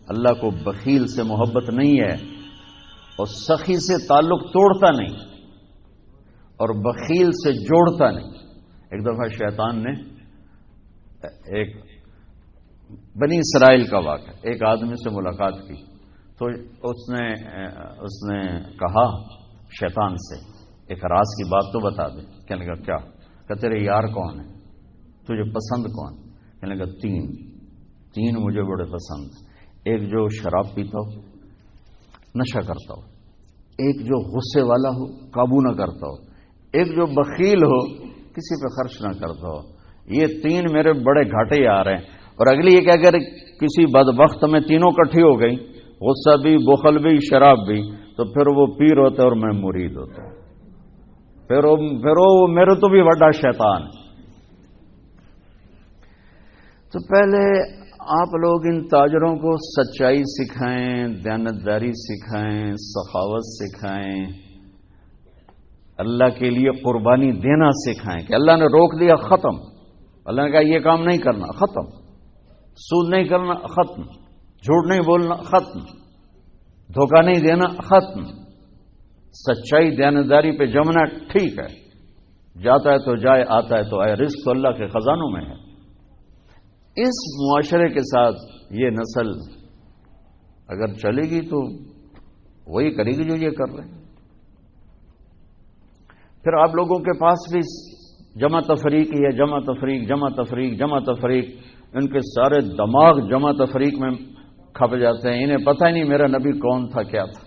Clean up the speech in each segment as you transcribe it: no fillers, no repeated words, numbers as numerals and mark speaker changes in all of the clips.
Speaker 1: اللہ کو بخیل سے محبت نہیں ہے اور سخی سے تعلق توڑتا نہیں اور بخیل سے جوڑتا نہیں۔ ایک دفعہ شیطان نے ایک بنی اسرائیل کا واقعہ، ایک آدمی سے ملاقات کی تو اس نے کہا شیطان سے ایک راز کی بات تو بتا دے۔ کہنے لگا کیا؟ کہ تیرے یار کون ہے، تجھے پسند کون؟ کہنے لگا تین مجھے بڑے پسند، ایک جو شراب پیتا ہو، نشہ کرتا ہو، ایک جو غصے والا ہو، قابو نہ کرتا ہو، ایک جو بخیل ہو، کسی پہ خرچ نہ کرتا ہو۔ یہ تین میرے بڑے گھاٹے آ رہے ہیں۔ اور اگلی یہ کہ اگر کسی بدبخت میں تینوں کٹھی ہو گئی، غصہ بھی، بخل بھی، شراب بھی، تو پھر وہ پیر ہوتا ہے اور میں مرید ہوتا ہوں، پھر وہ میرے تو بھی بڑا شیطان۔ تو پہلے آپ لوگ ان تاجروں کو سچائی سکھائیں، دیانتداری سکھائیں، سخاوت سکھائیں، اللہ کے لیے قربانی دینا سکھائیں کہ اللہ نے روک دیا ختم، اللہ نے کہا یہ کام نہیں کرنا ختم، سود نہیں کرنا ختم، جھوٹ نہیں بولنا ختم، دھوکہ نہیں دینا ختم، سچائی دیانتداری پہ جمنا ٹھیک ہے، جاتا ہے تو جائے، آتا ہے تو آئے، رزق تو اللہ کے خزانوں میں ہے۔ اس معاشرے کے ساتھ یہ نسل اگر چلے گی تو وہی کرے گی جو یہ کر رہے ہیں۔ پھر آپ لوگوں کے پاس بھی جمع تفریق ہی ہے، جمع تفریق، جمع تفریق، جمع تفریق، ان کے سارے دماغ جمع تفریق میں کھپ جاتے ہیں، انہیں پتہ ہی نہیں میرا نبی کون تھا، کیا تھا،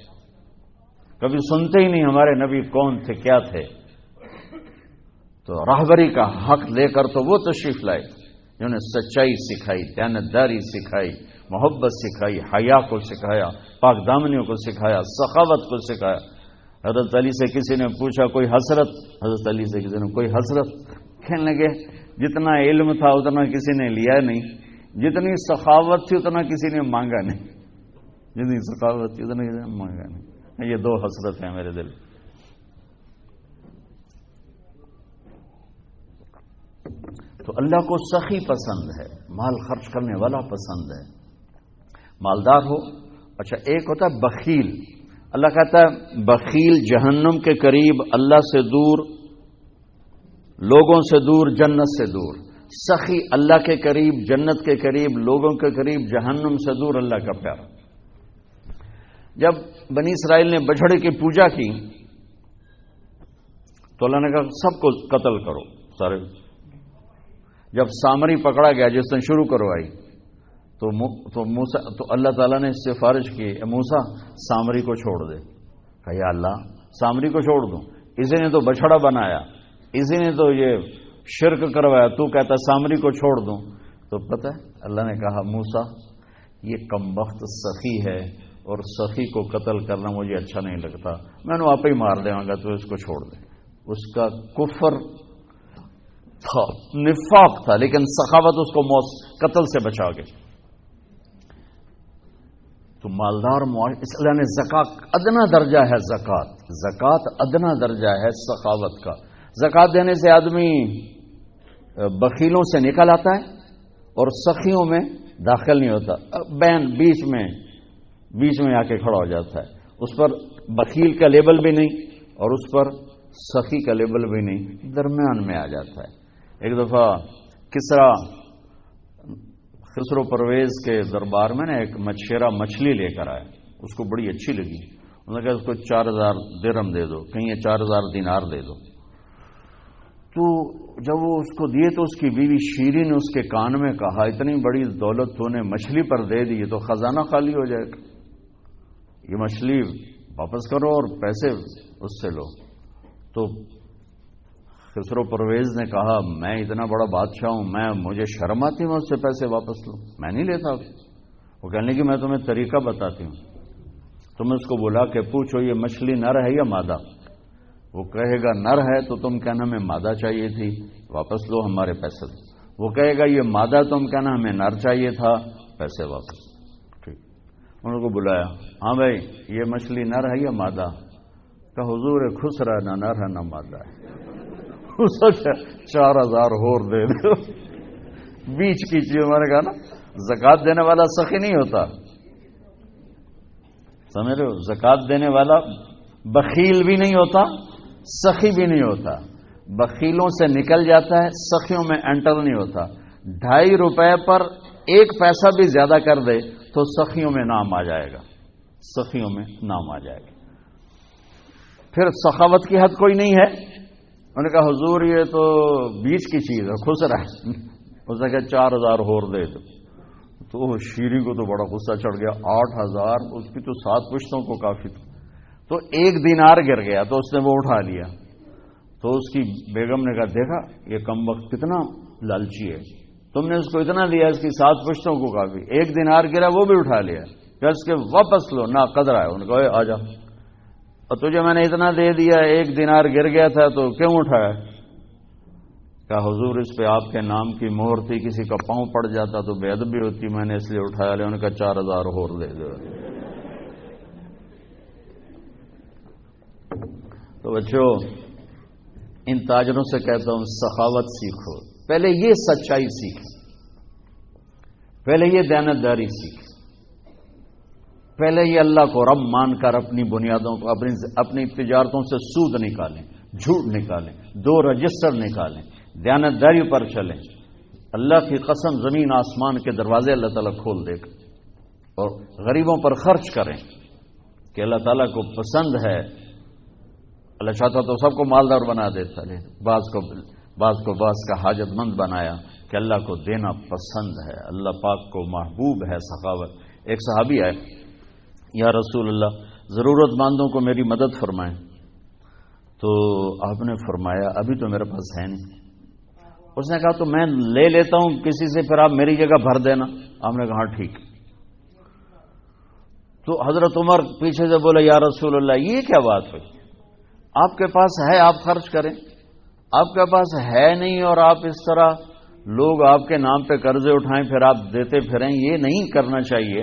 Speaker 1: کبھی سنتے ہی نہیں ہمارے نبی کون تھے، کیا تھے۔ تو راہبری کا حق لے کر تو وہ تشریف لائے جنہوں نے سچائی سکھائی، دیانتداری سکھائی، محبت سکھائی، حیا کو سکھایا، پاک دامنیوں کو سکھایا، سخاوت کو سکھایا۔ حضرت علی سے کسی نے پوچھا کوئی حسرت، حضرت علی سے کسی نے کوئی حسرت، کہنے لگے جتنا علم تھا اتنا کسی نے لیا نہیں، جتنی سخاوت تھی اتنا کسی نے مانگا نہیں، جتنی سخاوت تھی اتنا کسی نے مانگا نہیں۔ یہ دو حسرت ہیں میرے دل۔ تو اللہ کو سخی پسند ہے، مال خرچ کرنے والا پسند ہے، مالدار ہو۔ اچھا ایک ہوتا ہے بخیل، اللہ کہتا ہے بخیل جہنم کے قریب، اللہ سے دور، لوگوں سے دور، جنت سے دور۔ سخی اللہ کے قریب، جنت کے قریب، لوگوں کے قریب، جہنم سے دور، اللہ کا پیارا۔ جب بنی اسرائیل نے بچھڑے کی پوجا کی تو اللہ نے کہا سب کو قتل کرو، سارے۔ جب سامری پکڑا گیا جس نے شروع کروائی تو اللہ تعالیٰ نے سفارش کی، موسیٰ سامری کو چھوڑ دے۔ کہا یا اللہ سامری کو چھوڑ دوں؟ اسی نے تو بچھڑا بنایا، اسی نے تو یہ شرک کروایا، تو کہتا سامری کو چھوڑ دوں؟ تو پتہ ہے اللہ نے کہا موسیٰ یہ کمبخت سخی ہے اور سخی کو قتل کرنا مجھے اچھا نہیں لگتا، میں نے آپ ہی مار دوں گا، تو اس کو چھوڑ دے۔ اس کا کفر تھا، نفاق تھا، لیکن سخاوت اس کو قتل سے بچا گئی۔ تو مالدار اس اللہ نے زکات ادنا درجہ ہے، زکات ادنا درجہ ہے سخاوت کا۔ زکات دینے سے آدمی بخیلوں سے نکل آتا ہے اور سخیوں میں داخل نہیں ہوتا، بین بیچ میں آ کے کھڑا ہو جاتا ہے، اس پر بخیل کا لیبل بھی نہیں اور اس پر سخی کا لیبل بھی نہیں، درمیان میں آ جاتا ہے۔ ایک دفعہ خسرو پرویز کے دربار میں ایک مچھیرا مچھلی لے کر آیا، اس کو بڑی اچھی لگی، انہوں نے کہا اس کو 4000 درہم دے دو، کہیں 4000 دینار دے دو۔ تو جب وہ اس کو دیے تو اس کی بیوی شیری نے اس کے کان میں کہا اتنی بڑی دولت تو نے مچھلی پر دے دی، تو خزانہ خالی ہو جائے گا، یہ مچھلی واپس کرو اور پیسے اس سے لو۔ تو خسرو پرویز نے کہا میں اتنا بڑا بادشاہ ہوں، مجھے شرم آتی میں اس سے پیسے واپس لوں، میں نہیں لیتا۔ وہ کہنے کہ میں تمہیں طریقہ بتاتی ہوں، تم اس کو بلا کے پوچھو یہ مچھلی نر ہے یا مادہ، وہ کہے گا نر ہے تو تم کہنا ہمیں مادہ چاہیے تھی، واپس لو ہمارے پیسے دو۔ وہ کہے گا یہ مادہ، تم کہنا ہمیں نر چاہیے تھا، پیسے واپس۔ ٹھیک، انہوں کو بلایا، ہاں بھائی یہ مچھلی نر ہے یا مادہ؟ کہ حضور خسرا نہ نر ہے نہ مادہ ہے۔ 4000 اور دے دو، بیچ کی چیز۔ میں نے کہا نا زکات دینے والا سخی نہیں ہوتا، سمجھ رہے ہو؟ زکوٰۃ دینے والا بخیل بھی نہیں ہوتا، سخی بھی نہیں ہوتا، بخیلوں سے نکل جاتا ہے، سخیوں میں انٹر نہیں ہوتا۔ 2.5 روپے پر 1 پیسہ بھی زیادہ کر دے تو سخیوں میں نام آ جائے گا، سخیوں میں نام آ جائے گا۔ پھر سخاوت کی حد کوئی نہیں ہے۔ انہوں نے کہا حضور یہ تو بیچ کی چیز ہے، خسرا ہے۔ اس نے کہا 4,000 اور دے دو۔ تو شیری کو تو بڑا غصہ چڑھ گیا، 8,000 اس کی تو 7 پشتوں کو کافی تھا۔ تو 1 دینار گر گیا تو اس نے وہ اٹھا لیا۔ تو اس کی بیگم نے کہا دیکھا یہ کم وقت کتنا لالچی ہے، تم نے اس کو اتنا دیا، اس کی 7 پشتوں کو کافی، 1 دینار گرا وہ بھی اٹھا لیا، کہ اس کے واپس لو نہ قدر ہے۔ ان کو آ جا، اور تجھے میں نے اتنا دے دیا، 1 دینار گر گیا تھا تو کیوں اٹھایا؟ کہا حضور اس پہ آپ کے نام کی مہر تھی، کسی کا پاؤں پڑ جاتا تو بے ادبی ہوتی، میں نے اس لیے اٹھایا لیا۔ انہوں نے کہا 4,000 اور دے دو۔ تو بچوں ان تاجروں سے کہتا ہوں سخاوت سیکھو، پہلے یہ سچائی سیکھیں، پہلے یہ دیانتداری سیکھیں، پہلے یہ اللہ کو رب مان کر اپنی بنیادوں کو، اپنی تجارتوں سے سود نکالیں، جھوٹ نکالیں، 2 رجسٹر نکالیں، دیانتداری پر چلیں۔ اللہ کی قسم زمین آسمان کے دروازے اللہ تعالیٰ کھول دے گا۔ اور غریبوں پر خرچ کریں کہ اللہ تعالیٰ کو پسند ہے۔ اللہ چاہتا تو سب کو مالدار بنا دیتا، بعض کو بعض کا حاجت مند بنایا کہ اللہ کو دینا پسند ہے، اللہ پاک کو محبوب ہے سخاوت۔ ایک صحابی آئے، یا رسول اللہ ضرورت مندوں کو میری مدد فرمائیں۔ تو آپ نے فرمایا ابھی تو میرے پاس ہے نہیں۔ اس نے کہا تو میں لے لیتا ہوں کسی سے، پھر آپ میری جگہ بھر دینا۔ آپ نے کہا ٹھیک۔ تو حضرت عمر پیچھے سے بولے یا رسول اللہ یہ کیا بات ہوئی؟ آپ کے پاس ہے آپ خرچ کریں، آپ کے پاس ہے نہیں اور آپ اس طرح لوگ آپ کے نام پہ قرضے اٹھائیں پھر آپ دیتے پھریں، یہ نہیں کرنا چاہیے۔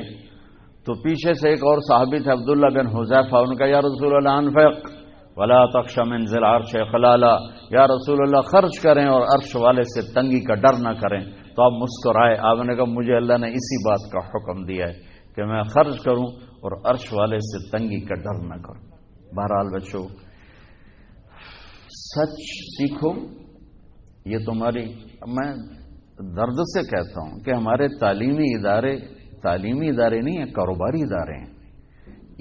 Speaker 1: تو پیچھے سے ایک اور صحابی تھے عبداللہ بن حذیفہ، ان کا یا رسول اللہ انفق ولا تخش من ذی العرش خلالا، یا رسول اللہ خرچ کریں اور عرش والے سے تنگی کا ڈر نہ کریں۔ تو آپ مسکرائے، آپ نے کہا مجھے اللہ نے اسی بات کا حکم دیا ہے کہ میں خرچ کروں اور عرش والے سے تنگی کا ڈر نہ کروں۔ بہرحال بچوں سچ سیکھو، یہ تمہاری، میں درد سے کہتا ہوں کہ ہمارے تعلیمی ادارے نہیں ہیں، کاروباری ادارے ہیں۔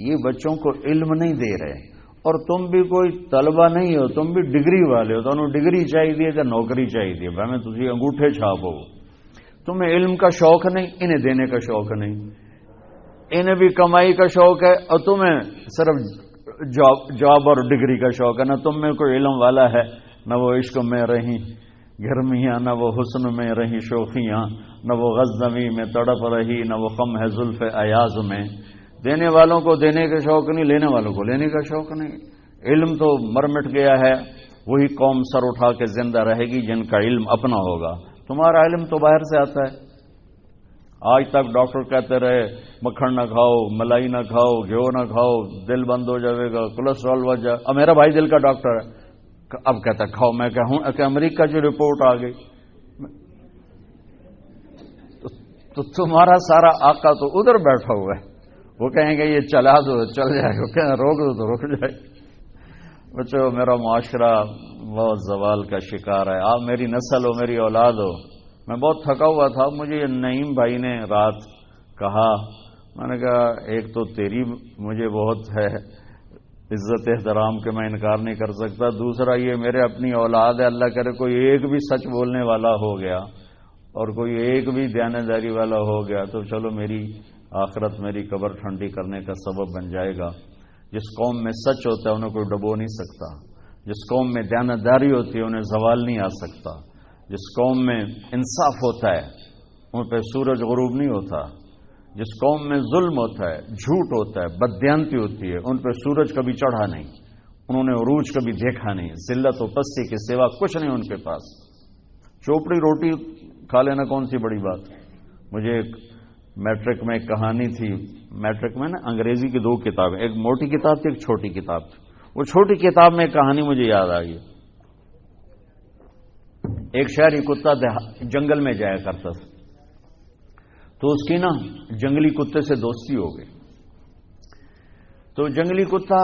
Speaker 1: یہ بچوں کو علم نہیں دے رہے، اور تم بھی کوئی طلبہ نہیں ہو، تم بھی ڈگری والے ہو، تو انہوں ڈگری چاہیے یا نوکری چاہیے، میں تجھے انگوٹھے چھاپو۔ تمہیں علم کا شوق نہیں، انہیں دینے کا شوق نہیں، انہیں بھی کمائی کا شوق ہے اور تمہیں صرف جاب اور ڈگری کا شوق ہے۔ نہ تم میں کوئی علم والا ہے، نہ وہ عشق میں رہی گرمیاں، نہ وہ حسن میں رہی شوخیاں، نہ وہ غزنوی میں تڑپ رہی، نہ وہ خم ہے زلف ایاز میں۔ دینے والوں کو دینے کا شوق نہیں، لینے والوں کو لینے کا شوق نہیں۔ علم تو مر مٹ گیا ہے، وہی قوم سر اٹھا کے زندہ رہے گی جن کا علم اپنا ہوگا۔ تمہارا علم تو باہر سے آتا ہے۔ آج تک ڈاکٹر کہتے رہے مکھن نہ کھاؤ، ملائی نہ کھاؤ، گھیو نہ کھاؤ، دل بند ہو جائے گا، کولیسٹرول بڑھ جائے۔ اب میرا بھائی دل کا ڈاکٹر ہے، اب کہتا کھاؤ۔ میں کہوں کہ امریکہ کی رپورٹ آ گئی، تو تمہارا سارا آقا تو ادھر بیٹھا ہوا ہے، وہ کہیں گے یہ چلا دو چل جائے گا، کہیں روک دو تو رک جائے گا۔ بچوں میرا معاشرہ بہت زوال کا شکار ہے، آپ میری نسل ہو، میری اولاد ہو۔ میں بہت تھکا ہوا تھا، مجھے نعیم بھائی نے رات کہا، میں نے کہا ایک تو تیری مجھے بہت ہے عزت احترام کہ میں انکار نہیں کر سکتا، دوسرا یہ میرے اپنی اولاد ہے، اللہ کرے کوئی ایک بھی سچ بولنے والا ہو گیا اور کوئی ایک بھی دیانتداری والا ہو گیا تو چلو میری آخرت، میری قبر ٹھنڈی کرنے کا سبب بن جائے گا۔ جس قوم میں سچ ہوتا ہے انہیں کوئی ڈبو نہیں سکتا، جس قوم میں دیانتداری ہوتی ہے انہیں زوال نہیں آ سکتا، جس قوم میں انصاف ہوتا ہے ان پہ سورج غروب نہیں ہوتا، جس قوم میں ظلم ہوتا ہے، جھوٹ ہوتا ہے، بددیانتی ہوتی ہے، ان پہ سورج کبھی چڑھا نہیں، انہوں نے عروج کبھی دیکھا نہیں، ذلت و پستی کے سوا کچھ نہیں ان کے پاس۔ چوپڑی روٹی کھا لینا کون سی بڑی بات۔ مجھے ایک میٹرک میں ایک کہانی تھی، میٹرک میں نا انگریزی کی 2 کتابیں، ایک موٹی کتاب تھی ایک چھوٹی کتاب تھی، وہ چھوٹی کتاب میں ایک کہانی مجھے یاد آ گئی۔ ایک شہری کتا جنگل میں جایا کرتا تھا، تو اس کی نا جنگلی کتے سے دوستی ہو گئی۔ تو جنگلی کتا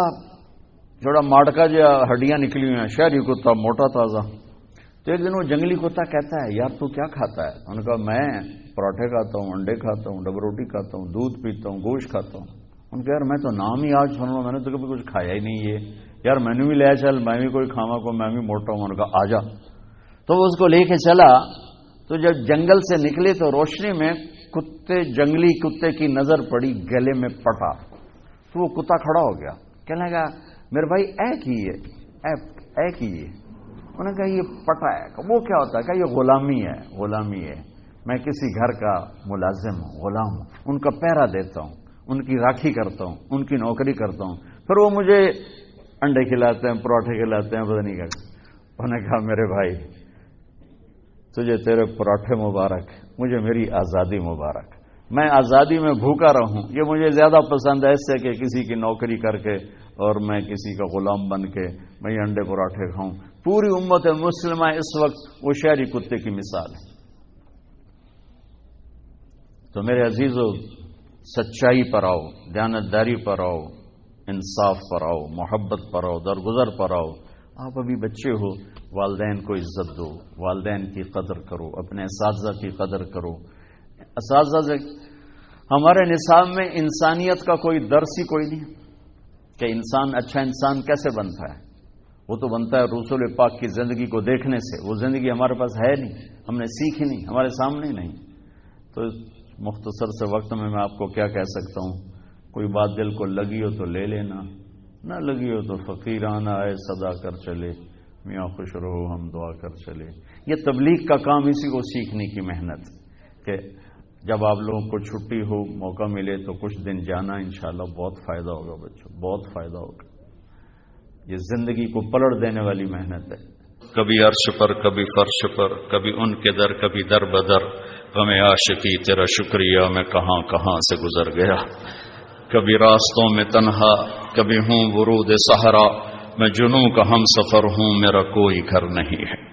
Speaker 1: تھوڑا ماڑکا جو ہڈیاں نکلی ہوئی ہیں، شہری کتا موٹا تازہ. تو ایک دن وہ جنگلی کتا کہتا ہے یار تو کیا کھاتا ہے؟ انہوں نے کہا میں پراٹھے کھاتا ہوں، انڈے کھاتا ہوں، ڈبل روٹی کھاتا ہوں، دودھ پیتا ہوں، گوشت کھاتا ہوں. ان کہ یار میں تو نام ہی آج سن رہا ہوں، میں نے تو کبھی کچھ کھایا ہی نہیں. یہ یار میں نے بھی لے چل، میں بھی کوئی کھاوا کو، میں بھی موٹا ہوں. انہوں نے کہا آ جا. تو وہ اس کو لے کے چلا. تو جب جنگل سے نکلے تو روشنی میں جنگلی کتے کی نظر پڑی گلے میں پٹا. تو وہ کتا کھڑا ہو گیا، کہنے لگا میرے بھائی اے کیے. انہوں نے کہا یہ پٹا ہے. وہ کیا ہوتا ہے؟ کہ یہ غلامی ہے. میں کسی گھر کا ملازم ہوں، غلام ہوں، ان کا پہرا دیتا ہوں، ان کی راکھی کرتا ہوں، ان کی نوکری کرتا ہوں. پھر وہ مجھے انڈے کھلاتے ہیں، پراٹھے کھلاتے ہیں، پتہ نہیں کیا. انہوں نے کہا میرے بھائی تجھے تیرے پراٹھے مبارک، مجھے میری آزادی مبارک. میں آزادی میں بھوکا رہوں، یہ مجھے زیادہ پسند ہے اس سے کہ کسی کی نوکری کر کے اور میں کسی کا غلام بن کے میں یہ انڈے پراٹھے کھاؤں. پوری امت مسلمہ اس وقت وہ شہری کتے کی مثال ہے. تو میرے عزیزو، سچائی پر آؤ، دیانتداری پر آؤ، انصاف پر آؤ، محبت پر آؤ، درگزر پر آؤ. آپ ابھی بچے ہو، والدین کو عزت دو، والدین کی قدر کرو، اپنے اساتذہ کی قدر کرو. اساتذہ سے ہمارے نصاب میں انسانیت کا کوئی درس ہی کوئی نہیں کہ انسان اچھا انسان کیسے بنتا ہے. وہ تو بنتا ہے رسول پاک کی زندگی کو دیکھنے سے. وہ زندگی ہمارے پاس ہے نہیں، ہم نے سیکھی نہیں، ہمارے سامنے نہیں. تو مختصر سے وقت میں آپ کو کیا کہہ سکتا ہوں؟ کوئی بات دل کو لگی ہو تو لے لینا، نہ لگی ہو تو فقیرانہ آئے صدا کر چلے، میاں خوش رہو ہم دعا کر چلے. یہ تبلیغ کا کام اسی کو سیکھنے کی محنت کہ جب آپ لوگوں کو چھٹی ہو، موقع ملے تو کچھ دن جانا، انشاءاللہ بہت فائدہ ہوگا بچوں، بہت فائدہ ہوگا. یہ زندگی کو پلٹ دینے والی محنت ہے.
Speaker 2: کبھی عرش پر، کبھی فرش پر، کبھی ان کے در، کبھی در بدر. غم عاشقی تیرا شکریہ میں کہاں کہاں سے گزر گیا. کبھی راستوں میں تنہا، کبھی ہوں ورود صحرا. میں جنوں کا ہم سفر ہوں، میرا کوئی گھر نہیں ہے.